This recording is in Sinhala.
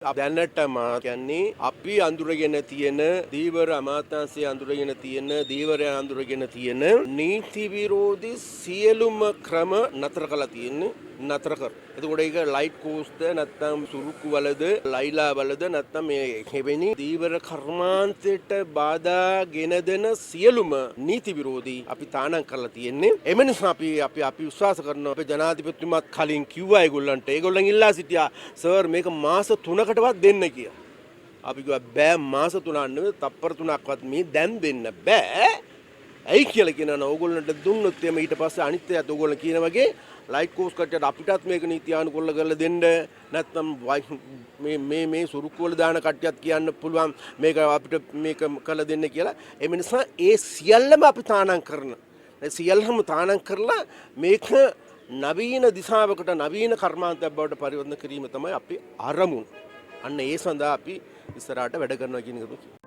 දැනටම කියන්නේ අපි අඳුරගෙන තියෙන දීවර අමාත්‍යාංශය අඳුරගෙන තියෙන දීවරය අඳුරගෙන තියෙන නීති විරෝධී සියලුම ක්‍රම නතර කළා තියෙන්නේ නතර කර. එතකොට ඒක ලයිට් කෝස්ට් නැත්නම් සුරුක්කු වලද ලයිලා වලද නැත්නම් මේ කෙවෙනි දීවර කර්මාන්තයට බාධා ගෙන දෙන සියලුම නීති විරෝධී අපි තානම් කරලා තියෙන්නේ. එම නිසා අපි විශ්වාස කරනවා අපේ ජනාධිපතිතුමාත් කලින් කිව්වා ඒගොල්ලන්ට. ඒගොල්ලන් ඉල්ලා සිටියා සර් මේක මාස 3කටවත් දෙන්න කියලා. අපි කිව්වා බෑ මාස 3ක් නෙවෙයි තප්පර 3ක්වත් මේ දැන් දෙන්න බෑ. ඇයි කියලා කියනවා ඕගොල්ලන්ට දුන්නොත් එමෙ ඊට පස්සේ අනිත්‍යයත් ඕගොල්ලන් කියන වගේ ලයිට් කෝස් කට්ටියට අපිටත් මේක නීතියානුකූල කරලා දෙන්න නැත්නම් මේ සුරුක්කු වල දාන කට්ටියත් කියන්න පුළුවන් මේක අපිට මේක කරලා දෙන්න කියලා. ඒ නිසා ඒ සියල්ලම අපි තානම් කරන. ඒ සියල්ලම තානම් කරලා මේක නවීන දිශාවකට නවීන කර්මාන්තයක් බවට පරිවර්තන කිරීම තමයි අපි අරමුණ. අන්න ඒ සඳහා අපි ඉස්සරහට වැඩ කරනවා කියන එක.